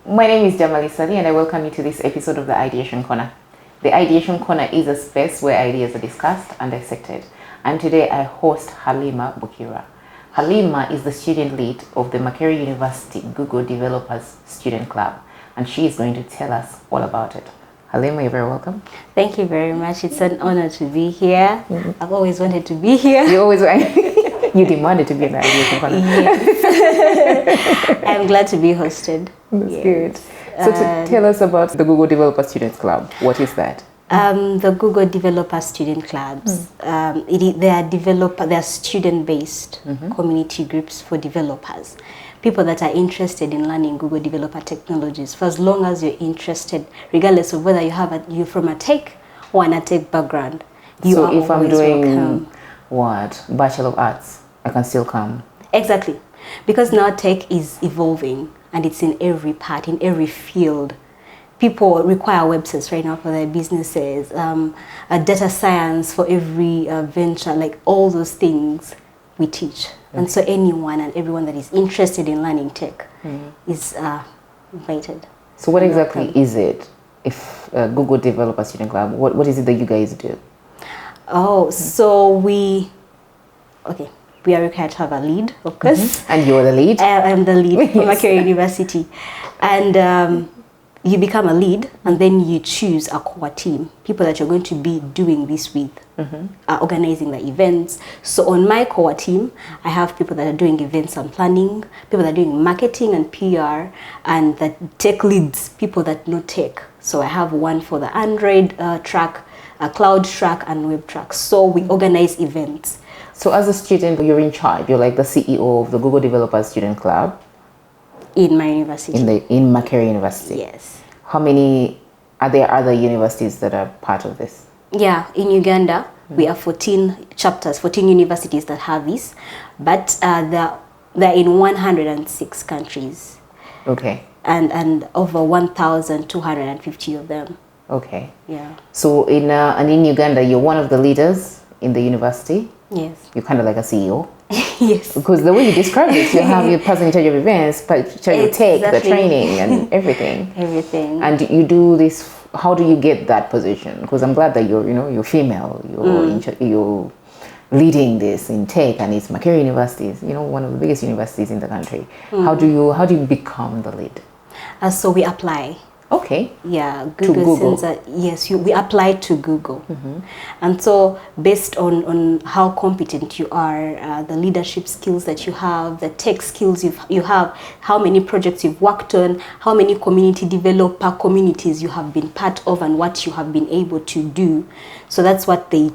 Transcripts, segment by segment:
My name is Jamali Sali and I welcome you to this episode of the Ideation Corner. The Ideation Corner is a space where ideas are discussed and dissected. And today I host Halimah Bukirwa. Halimah is the student lead of the Makerere University Google Developers Student Club, and she is going to tell us all about it. Halimah, you're very welcome. Thank you very much. It's an honor to be here. I've always wanted to be here. You always you demanded to be in the Ideation Corner. Yes. I'm glad to be hosted. That's good. So tell us about the Google Developer Students Club. What is that? The Google Developer Student Clubs, they are student-based community groups for developers. People that are interested in learning Google developer technologies. For as long as you're interested, regardless of whether you're from a tech or an tech background, you are if I'm doing welcome. Bachelor of Arts, I can still come. Exactly, because now tech is evolving and it's in every part, in every field. People require websites right now for their businesses, data science for every venture, like all those things we teach. Okay. And so anyone and everyone that is interested in learning tech is invited. So what exactly is it? If Google Developer Student Club, what is it that you guys do? Oh, so we are required to have a lead, of course. And you're the lead? I'm the lead for Makerere University. And you become a lead, and then you choose a core team, people that you're going to be doing this with, organizing the events. So on my core team, I have people that are doing events and planning, people that are doing marketing and PR, and the tech leads, people that know tech. So I have one for the Android track, a cloud track, and web track. So we organize events. So as a student, you're in charge. You're like the CEO of the Google Developer Student Club. In my university. In Makerere University. Yes. How many, are there other universities that are part of this? Yeah, in Uganda, we have 14 chapters, 14 universities that have this, but they're in 106 countries. Okay. And over 1,250 of them. Okay. Yeah. So in Uganda, you're one of the leaders in the university. Yes. You're kind of like a CEO. Yes. Because the way you describe it, you have your person in charge of events, charge of tech, the training and everything. Everything. And you do this, how do you get that position? Because I'm glad that you're female, you're leading this in tech, and it's Makerere University, one of the biggest universities in the country. How do you become the lead? So we apply. Okay. Yeah, Google. Yes, we apply to Google. And so based on how competent you are, the leadership skills that you have, the tech skills you have, how many projects you've worked on, how many community developer communities you have been part of, and what you have been able to do. So that's what they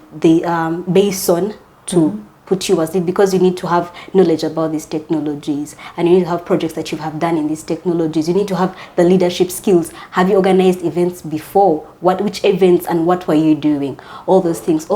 base on to put you as lead, because you need to have knowledge about these technologies, and you need to have projects that you have done in these technologies. You need to have the leadership skills. Have you organized events before? Which events and what were you doing? All those things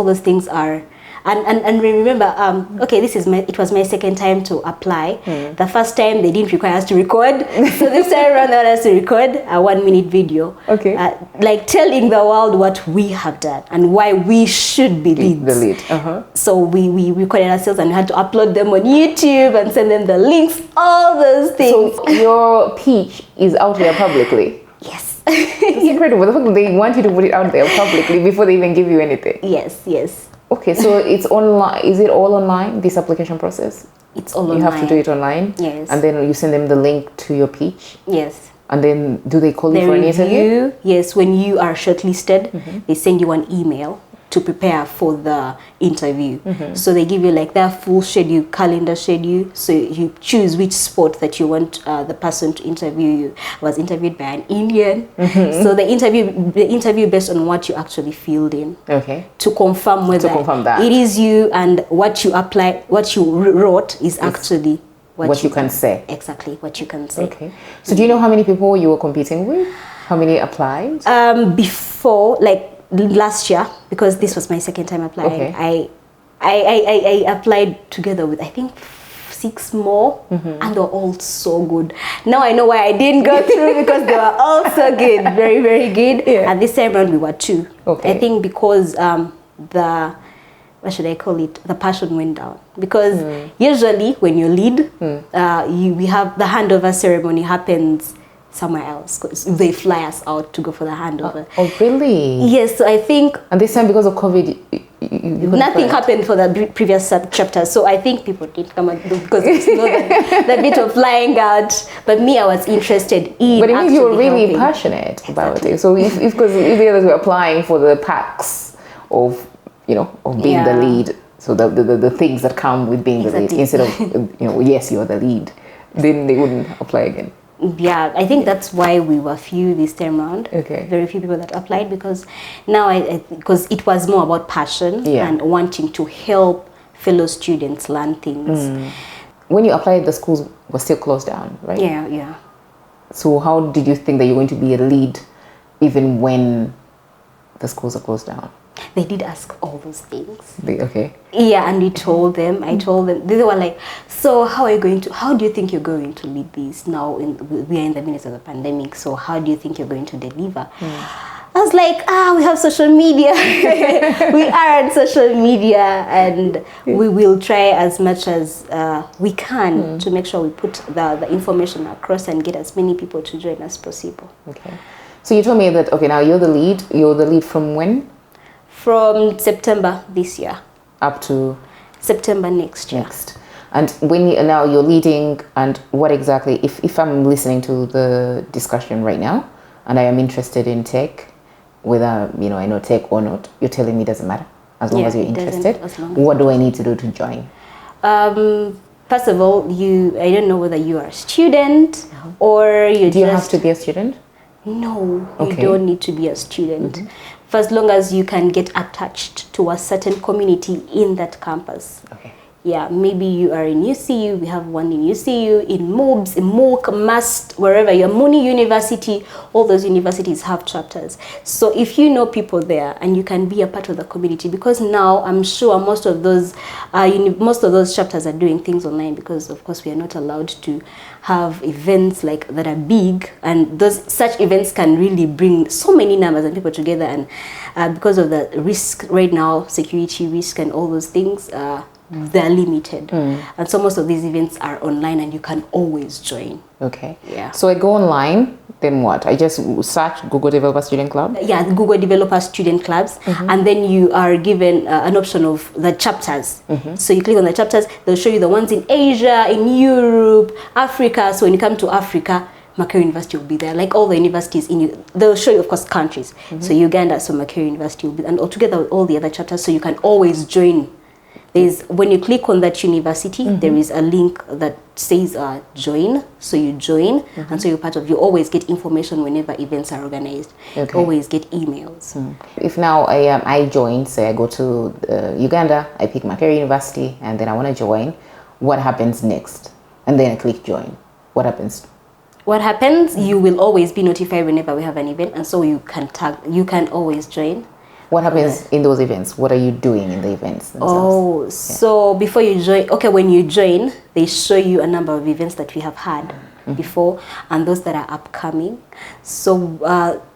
are. And remember, it was my second time to apply. The first time they didn't require us to record, so this time around they wanted us to record a 1-minute video. Okay. Like telling the world what we have done and why we should be leads. The lead. So we recorded ourselves and we had to upload them on YouTube and send them the links, all those things. So your pitch is out there publicly? Yes. It's incredible. The fact that they want you to put it out there publicly before they even give you anything. Yes. Okay, so it's online. Is it all online, this application process? It's all online. You have to do it online? Yes. And then you send them the link to your pitch? Yes. And then do they call you for an interview? Yes, when you are shortlisted, they send you an email to prepare for the interview. So they give you like their full schedule, calendar schedule. So you choose which spot that you want the person to interview you. I was interviewed by an Indian. So the interview based on what you actually filled in. Okay. To confirm whether that it is you, and what you wrote is actually what you can say. Exactly what you can say. Okay. So do you know how many people you were competing with? How many applied? Before, like last year, because this was my second time applying, I applied together with, I think, 6 more, and they were all so good. Now I know why I didn't go through, because they were all so good, very, very good. Yeah. And this time around we were 2. Okay. I think because what should I call it? The passion went down, because usually when you lead, we have the handover ceremony happens somewhere else because they fly us out to go for the handover. Oh, really? Yes, so I think. And this time because of COVID, you nothing happened for the previous chapter, so I think people didn't come out because it's not the bit of flying out. But me, I was interested in. But it means you were really passionate about it. So if because if the others were applying for the packs of being the lead, so the things that come with being the lead instead of yes, you're the lead, then they wouldn't apply again. Yeah, I think that's why we were few this time around. Okay. Very few people that applied because now because it was more about passion and wanting to help fellow students learn things. When you applied, the schools were still closed down, right? Yeah. So how did you think that you're going to be a lead even when the schools are closed down? They did ask all those things. Okay. Yeah, and we told them. I told them. They were like, "So how do you think you're going to lead this now? We are in the midst of the pandemic. So how do you think you're going to deliver?" I was like, we have social media. We are on social media, and we will try as much as we can to make sure we put the information across and get as many people to join as possible. Okay. So you told me that now you're the lead. You're the lead from when? From September this year up to September next year. And when now you're leading, and what exactly, if I'm listening to the discussion right now and I am interested in tech, whether I know tech or not, you're telling me it doesn't matter as long as you're interested. What do I need to do to join? First of all, I don't know whether you are a student or you do you have to be a student? No, you don't need to be a student. For as long as you can get attached to a certain community in that campus. Okay. Yeah, maybe you are in UCU, we have one in UCU, in MOOBS, in MOOC, MUST, wherever you're, Muni University, all those universities have chapters. So if you know people there and you can be a part of the community, because now I'm sure most of those chapters are doing things online because of course we are not allowed to have events like that are big, and such events can really bring so many numbers and people together, and because of the risk right now, security risk and all those things, they're limited. And so most of these events are online and you can always join. Okay. Yeah. So I go online, then what? I just search Google Developer Student Club? Yeah, Google Developer Student Clubs. And then you are given an option of the chapters. So you click on the chapters, they'll show you the ones in Asia, in Europe, Africa. So when you come to Africa, Makerere University will be there, like all the universities they'll show you, of course, countries. So Uganda, so Makerere University will be, and altogether with all the other chapters, so you can always join. When you click on that university, there is a link that says join, so you join, and so you always get information whenever events are organized. Okay. Always get emails. If now I join, say I go to Uganda, I pick Makerere University, and then I want to join, what happens next? And then I click join. What happens? What happens? You will always be notified whenever we have an event, and so you can always join. What happens in those events? What are you doing in the events themselves? So before you join, when you join, they show you a number of events that we have had before and those that are upcoming. So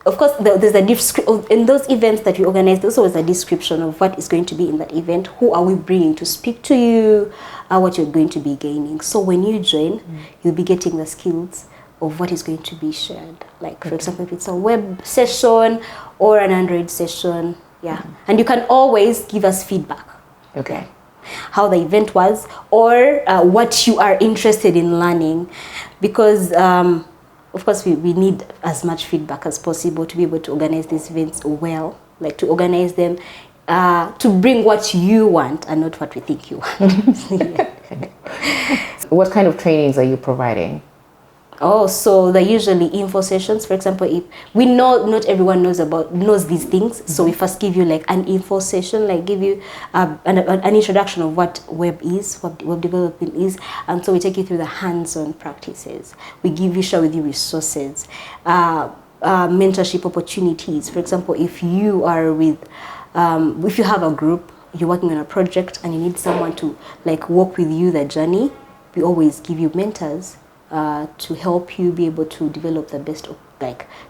of course, there's a description in those events that we organize. There's always a description of what is going to be in that event. Who are we bringing to speak to you? What you're going to be gaining. So when you join, you'll be getting the skills of what is going to be shared. Like, for example, if it's a web session or an Android session, and you can always give us feedback. Okay. How the event was, or what you are interested in learning, because of course we need as much feedback as possible to be able to organize these events well, like to organize them to bring what you want and not what we think you want. What kind of trainings are you providing? So they're usually info sessions. For example, if we know not everyone knows these things, so we first give you like an info session, like give you an introduction of what web is, what web development is, and so we take you through the hands-on practices. We share with you resources, mentorship opportunities. For example, if you are if you have a group, you're working on a project and you need someone to like walk with you the journey, we always give you mentors to help you be able to develop the best,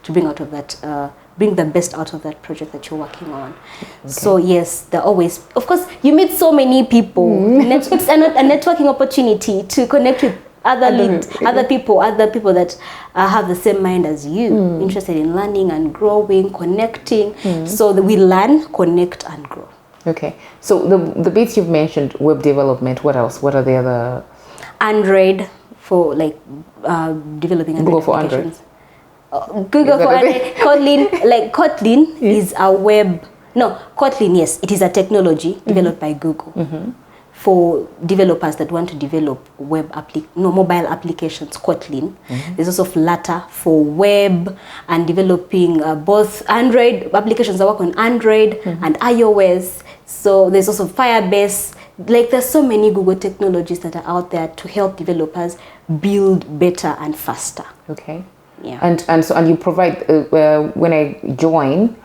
to bring the best out of that project that you're working on. Okay. So yes, they're always, of course, you meet so many people. It's a networking opportunity to connect with other people that have the same mind as you, interested in learning and growing, connecting, so that we learn, connect, and grow. Okay, so the bits you've mentioned, web development, what else? What are the other? Android for like developing Android Google for applications. Google for Android. Kotlin is a web. No, Kotlin, yes, it is a technology developed by Google for developers that want to develop mobile applications. Kotlin. There's also Flutter for web and developing both Android applications that work on Android and iOS. So there's also Firebase. Like there's so many Google technologies that are out there to help developers build better and faster. Okay. Yeah. And you provide when I join,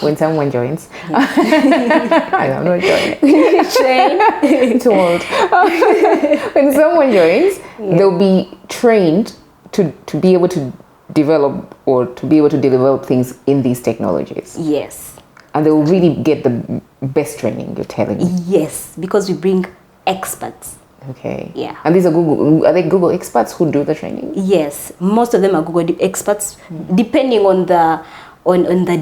when someone joins. I'm not joining. Too old. When someone joins, they'll be trained to be able to develop or to be able to develop things in these technologies. Yes. And they will really get the best training, you're telling me. Yes, because we bring experts. Okay. Yeah. And these are they Google experts who do the training? Yes, most of them are Google experts, depending on the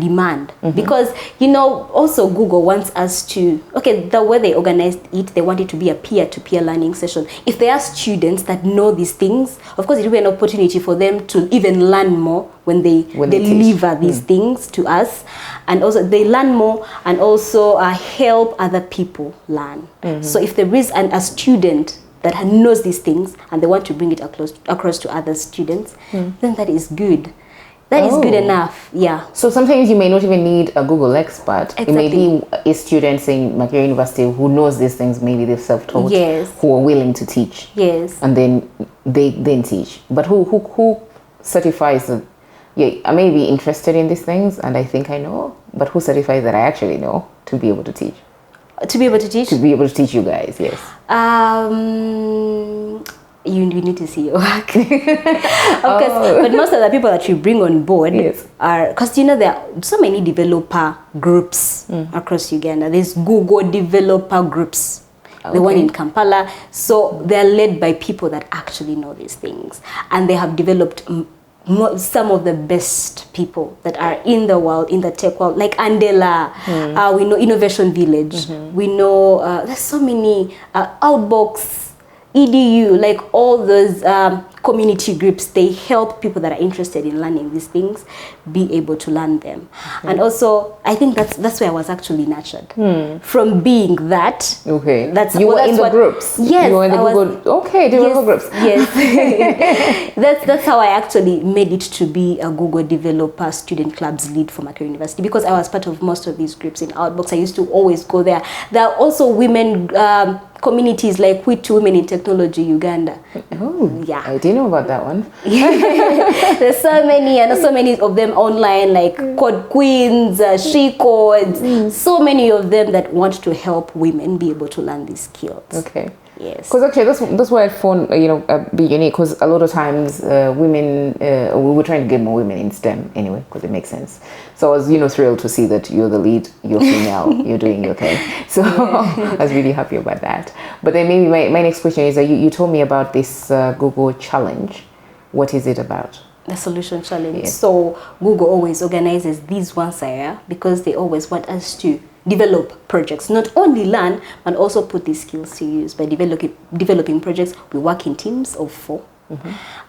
demand. Because also Google wants us to, the way they organized it, they want it to be a peer-to-peer learning session. If there are students that know these things, of course it will be an opportunity for them to even learn more when they deliver these things to us, and also they learn more and also help other people learn. So if there is a student that knows these things and they want to bring it across to other students, then that is good. That is good enough, yeah. So sometimes you may not even need a Google expert. Exactly. It may be a student in Makerere University who knows these things, maybe they're self-taught, who are willing to teach. Yes. And then they then teach. But who certifies that, I may be interested in these things and I think I know, but who certifies that I actually know to be able to teach? To be able to teach? To be able to teach you guys, yes. You need to see your work. But most of the people that you bring on board are, because there are so many developer groups across Uganda. There's Google developer groups. The one in Kampala. So they're led by people that actually know these things. And they have developed some of the best people that are in the world, in the tech world, like Andela. We know Innovation Village. We know there's so many Outbox, EDU, like all those community groups. They help people that are interested in learning these things be able to learn them. And also, I think that's where I was actually nurtured from being that. Okay. That's you were in the groups. Yes, you were in the Google. Developer groups. Yes. that's how I actually made it to be a Google Developer Student Club's lead for Makerere University, because I was part of most of these groups in Outbox. I used to always go there. There are also women communities like HiPipo Women in Technology Uganda. Oh, yeah. I didn't know about that one. There's so many, and so many of them online, like Code Queens, She Codes, so many of them that want to help women be able to learn these skills. Okay. Yes. Because actually that's why I found be unique, because a lot of times women we were trying to get more women in STEM anyway, because it makes sense. So I was thrilled to see that you're the lead, you're female, you're doing your thing. So I was really happy about that. But then maybe my next question is that you told me about this Google challenge. What is it about? The solution challenge. Yes. So Google always organizes these once a year because they always want us to develop projects, not only learn, but also put these skills to use. By developing projects, we work in teams of 4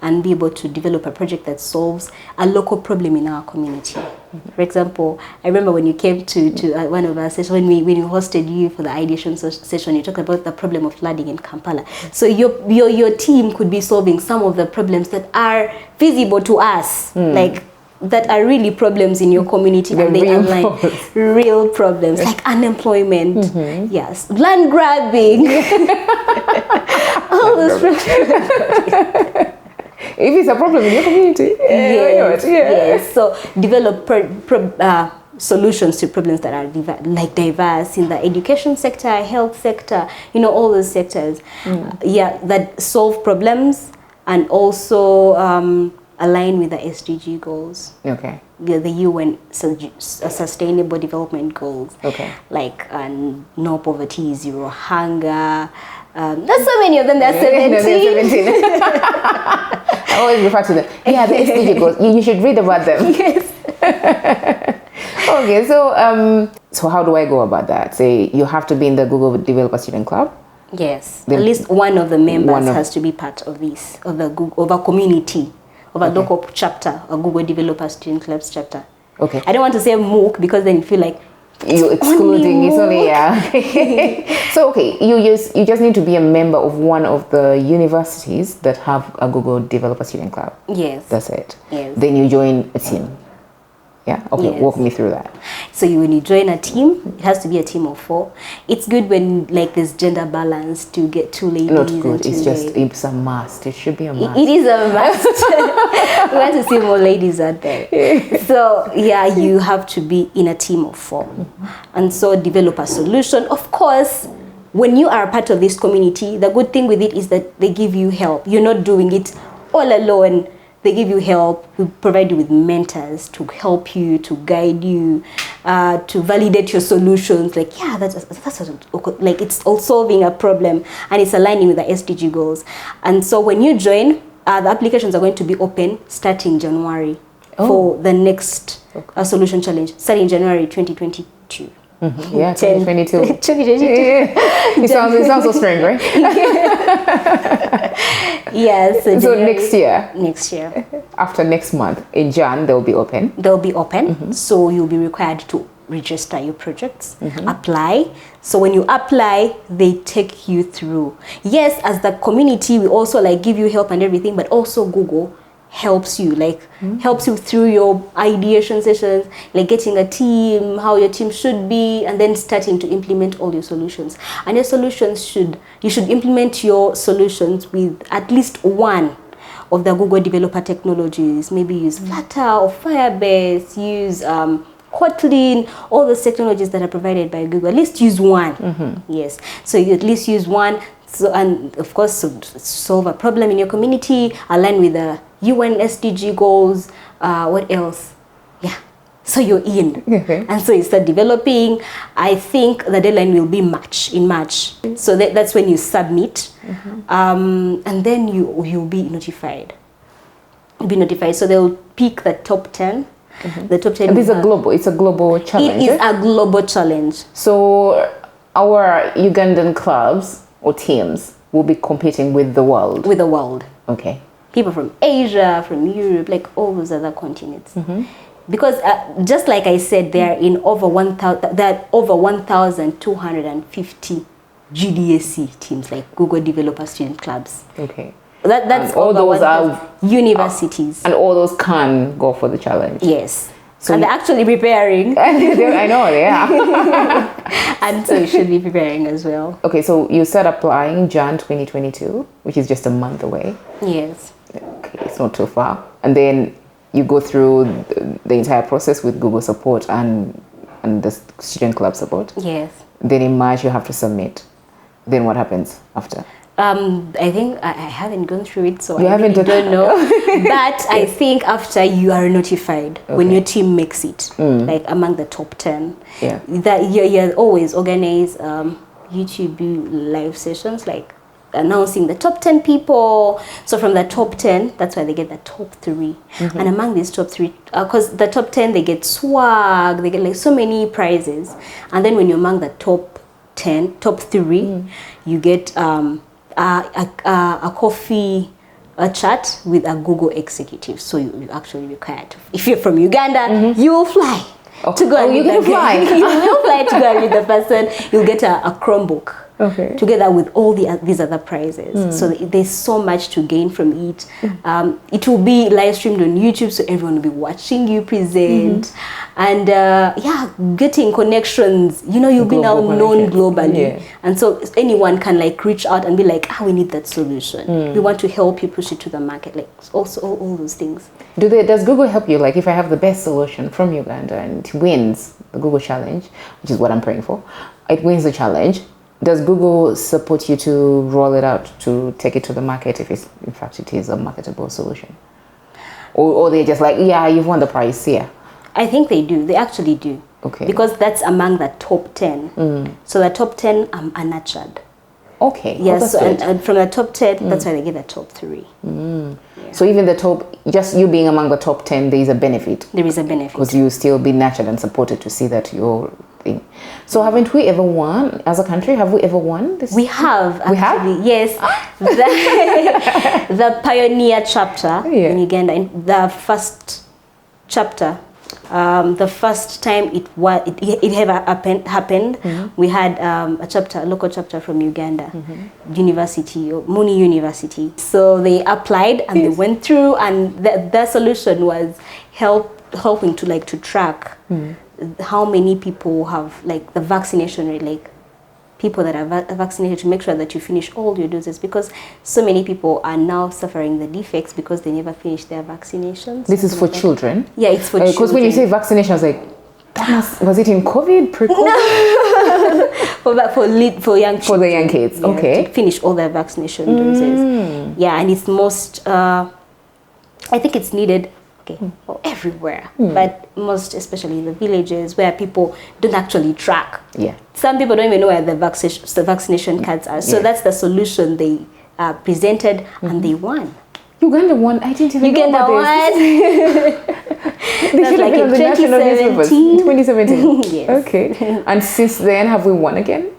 and be able to develop a project that solves a local problem in our community. For example, I remember when you came to one of our sessions, when we hosted you for the ideation session, you talked about the problem of flooding in Kampala. So your team could be solving some of the problems that are visible to us, like that are really problems in your community, and they outline real problems like unemployment, yes, land grabbing, all those problems. If it's a problem in your community, yes. So develop solutions to problems that are diverse in the education sector, health sector, all those sectors, that solve problems and also align with the SDG goals. Okay. The UN Sustainable Development Goals. Okay. Like no poverty, zero hunger, There's so many of them. There's 17. No, there's 17. I always refer to them. Yeah, the SDG goals. You should read about them. Yes. Okay, so how do I go about that? Say you have to be in the Google Developer Student Club. Yes, at least one of the members has to be part of this, of a community, of a local chapter, a Google Developer Student Clubs chapter. Okay. I don't want to say MOOC because then you feel like you're excluding. It's only So okay, you just need to be a member of one of the universities that have a Google Developer Student Club. Yes. That's it. Yes. Then you join a team. Yeah. Okay. Yes. Walk me through that. So when you join a team, it has to be a team of 4. It's good when like there's gender balance to get 2 ladies. Not good. And It's a must. It should be a must. It is a must. We want to see more ladies out there. So yeah, you have to be in a team of 4, and so develop a solution. Of course, when you are a part of this community, the good thing with it is that they give you help. You're not doing it all alone. They give you help. We provide you with mentors to help you, to guide you, to validate your solutions. Like, yeah, that's like it's all solving a problem and it's aligning with the SDG goals. And so when you join, the applications are going to be open starting January for the next solution challenge, starting January 2022. Yeah, 2022. 2022. It sounds so strange, right? Yes. So next year. Next year. After next month, in Jan, they'll be open. They'll be open. So you'll be required to register your projects, apply. So when you apply, they take you through. Yes, as the community, we also like give you help and everything, but also Google helps you, helps you through your ideation sessions, like getting a team, how your team should be, and then starting to implement all your solutions. And your solutions you should implement your solutions with at least one of the Google developer technologies. Maybe use Flutter or Firebase, use Kotlin, all those technologies that are provided by Google. At least use one. Yes. So you at least use one. So, and of course, solve a problem in your community, align with the UN SDG goals. What else? Yeah. So you're in. And so you start developing. I think the deadline will be in March. So that's when you submit. And then you'll be notified. You'll be notified. So they'll pick the top 10. The top 10. And it's a global challenge. It is a global challenge. So our Ugandan clubs or teams will be competing with the world. With the world. Okay. People from Asia, from Europe, like all those other continents. Because just like I said, there are over 1,250 GDSC teams, like Google Developer Student Clubs. Okay. That's all those are universities. And all those can go for the challenge. Yes. So and they're actually preparing. I know, yeah. And so you should be preparing as well. Okay, so you said applying Jan 2022, which is just a month away. Yes. Okay, it's not too far. And then you go through the entire process with Google support and the student club support. Yes. Then in March you have to submit. Then what happens after? I think I haven't gone through it, so I don't know. But I think after you are notified, when your team makes it, like among the top 10, that you always organize YouTube live sessions, like announcing the top 10 people. So from the top 10, that's why they get the top 3. And among these top 3, because the top 10, they get swag, they get like so many prizes. And then when you're among the top 3, you get a coffee, a chat with a Google executive. So you actually required to, if you're from Uganda, you will fly to go and meet the guy. You will fly to go and meet the person. You'll get a Chromebook. Together with all these other prizes. So there's so much to gain from it. It will be live streamed on YouTube, so everyone will be watching you present. And getting connections. You'll be now known globally. And so anyone can like reach out and be like, we need that solution. We want to help you push it to the market. Like also all those things. Does Google help you? Like if I have the best solution from Uganda and it wins the Google challenge, which is what I'm praying for, it wins the challenge. Does Google support you to roll it out, to take it to the market if it's, in fact, it is a marketable solution? Or they're just like, you've won the prize here? I think they do. They actually do. Okay. Because that's among the top 10. So the top 10 are nurtured. Okay. Yes, that's so, good. and from the top 10, that's why they give a top 3. So even the top, just you being among the top 10, there is a benefit. There is a benefit. Because you still be nurtured and supported to see that your thing. So haven't we ever won as a country? Have we ever won this? We have. We have? Actually, yes. The Pioneer chapter in Uganda, in the first chapter, the first time it ever happened, we had a local chapter from Uganda, University, Muni University. So they applied and they went through, and the solution was helping to track how many people have the vaccination rate, people that are vaccinated, to make sure that you finish all your doses, because so many people are now suffering the defects because they never finished their vaccinations. This is for children? Yeah, it's for children. Because when you say vaccination, I was like, was it in COVID? Pre-COVID? No. for young children. For the young kids, okay. To finish all their vaccination doses. Yeah, and it's I think it's needed everywhere, but most especially in the villages where people don't actually track. Yeah. Some people don't even know where the vaccination cards are. So that's the solution they presented, and they won. Uganda won. I didn't even know about this. They should have been on the national newspapers. 2017. Yes. Okay. And since then, have we won again?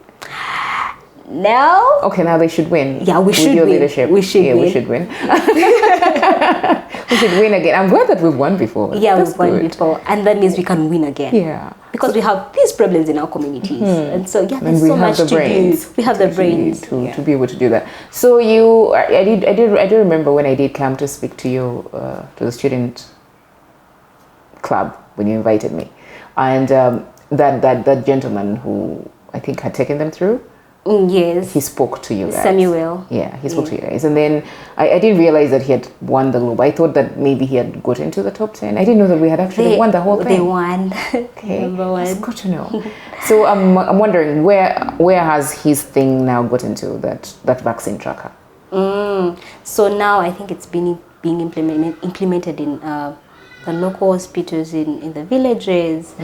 No. Okay, now they should win. Yeah, we should win. Leadership. We should win. We should win. We should win again. I'm glad that we've won before. Yeah, we've won before, and that means we can win again. Yeah. Because we have these problems in our communities, and so there's so much to do. We have the brains to be able to do that. So I do remember when I did come to speak to you to the student club when you invited me, and that gentleman who I think had taken them through. Yes. He spoke to you guys. Samuel. Yeah, he spoke to you guys. And then I didn't realize that he had won the Globe. I thought that maybe he had got into the top 10. I didn't know that we had actually won the whole thing. They won. Okay. Number one. That's good to know. So I'm wondering, where has his thing now got into, that vaccine tracker? So now I think it's being implemented in the local hospitals in the villages.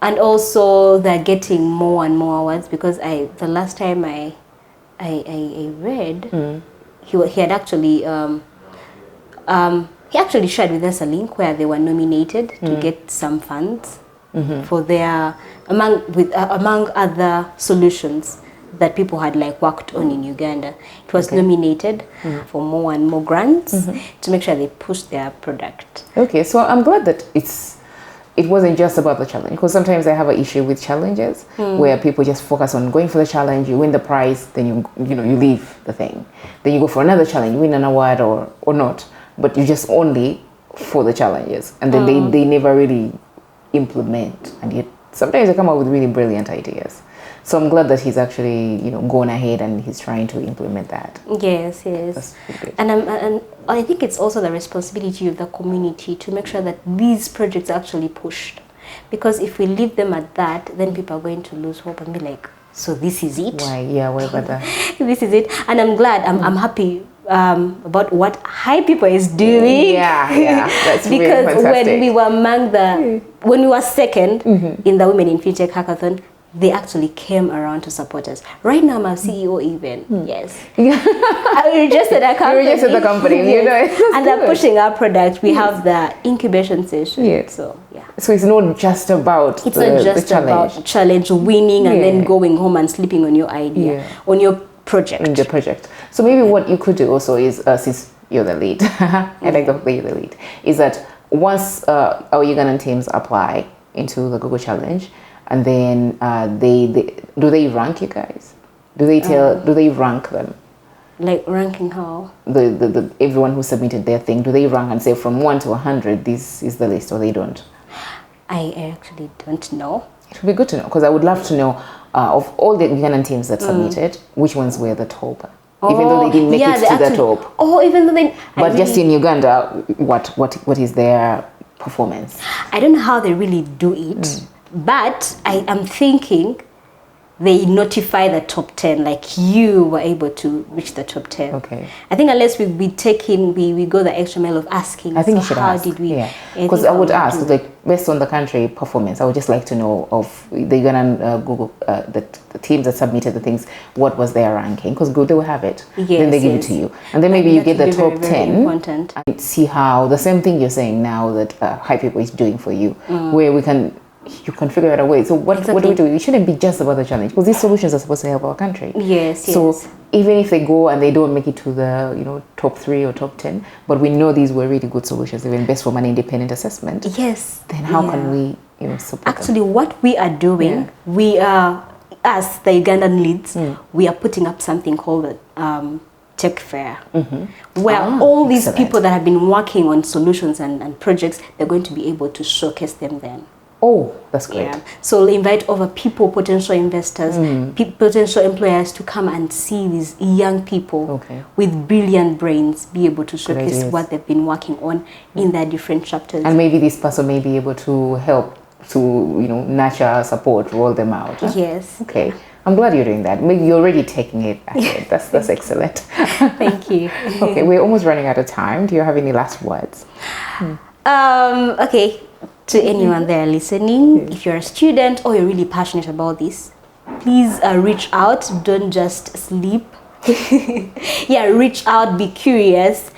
And also they're getting more and more awards, because the last time I read, he had actually he actually shared with us a link where they were nominated to get some funds for their among other solutions that people had worked on in Uganda. It was nominated for more and more grants to make sure they push their product. Okay, so I'm glad that it wasn't just about the challenge, because sometimes I have an issue with challenges where people just focus on going for the challenge, you win the prize, then you leave the thing, then you go for another challenge, you win an award or not, but you just only for the challenges, and then they never really implement, and yet sometimes they come up with really brilliant ideas. So I'm glad that he's actually gone ahead and he's trying to implement that. Yes. That's good. And I think it's also the responsibility of the community to make sure that these projects are actually pushed, because if we leave them at that, then people are going to lose hope and be like, so this is it? Why about that? This is it. And I'm glad, I'm happy about what HiPipo is doing. Yeah, that's because really fantastic. When we were when we were second in the Women in Fintech Hackathon, they actually came around to support us. Right now, I'm a CEO even. Yes. I registered a company. You registered the company. Yes. And they're pushing our product. We have the incubation session. Yes. So, yeah. So it's not just about It's not just about challenge winning and then going home and sleeping on your idea, on your project. In the project. So maybe what you could do also is, since you're the lead, I like the way you're the lead, is that once our Ugandan teams apply into the Google Challenge, and then do they rank you guys? Do they rank them? Like ranking how? The everyone who submitted their thing, do they rank and say from 1 to 100 this is the list, or they don't? I actually don't know. It would be good to know, because I would love to know of all the Ugandan teams that submitted, which ones were the top, even though they didn't make it to the top. Oh, even though they. But just in Uganda, what is their performance? I don't know how they really do it. But I am thinking they notify the top 10, like you were able to reach the top 10. Okay. I think unless we go the extra mile of asking. I think so you should how ask. did we? Yeah. Because I would ask, like, based on the country performance, I would just like to know of the Ugandan Google, the teams that submitted the things, what was their ranking? Because Google will have it. Yes, then they give it to you. And then maybe you get the top 10. Important. And see how, the same thing you're saying now that HiPipo is doing for you, where you can figure out a way. So what do we do? It shouldn't be just about the challenge, because these solutions are supposed to help our country. Yes. So even if they go and they don't make it to the top 3 or top 10, but we know these were really good solutions, even best from an independent assessment. Yes. Then how can we support Actually, them? what we are doing, we are, as the Ugandan leads, we are putting up something called the Tech Fair, where all these people that have been working on solutions and projects, they're going to be able to showcase them then. Oh, that's great. Yeah. So we'll invite over people, potential investors, potential employers to come and see these young people with brilliant brains be able to showcase what they've been working on in their different chapters. And maybe this person may be able to help to, nurture, support, roll them out. Huh? Yes. Okay. I'm glad you're doing that. Maybe you're already taking it ahead. That's excellent. Thank you. Okay, we're almost running out of time. Do you have any last words? Okay. To anyone there listening, if you're a student or you're really passionate about this, please reach out. Don't just sleep. Reach out, be curious,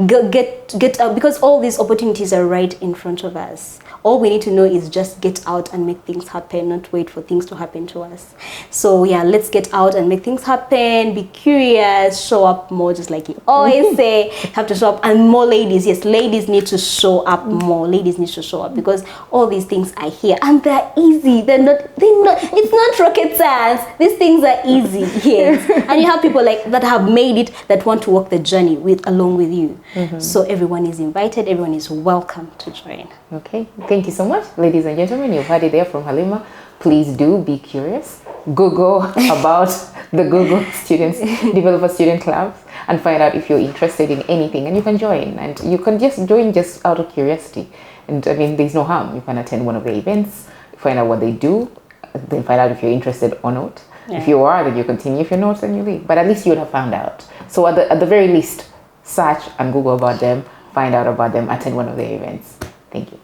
get out, because all these opportunities are right in front of us. All we need to know is just get out and make things happen, not wait for things to happen to us. So let's get out and make things happen. Be curious, show up more, just like you always say. Have to show up, and more ladies. Yes, ladies need to show up more. Ladies need to show up, because all these things are here and they're easy. They're not. It's not rocket science. These things are easy. Yes, and you have people like that have made it, that want to walk the journey along with you. So everyone is invited. Everyone is welcome to join. Okay, thank you so much, ladies and gentlemen. You've heard it there from Halimah. Please do be curious. Google about the Google Students Developer Student Clubs and find out if you're interested in anything, and you can join. And you can just join just out of curiosity. And I mean, there's no harm. You can attend one of the events, find out what they do, then find out if you're interested or not. Yeah. If you are, then you continue. If you're not, then you leave. But at least you would have found out. So at the very least, search and Google about them, find out about them, attend one of their events. Thank you.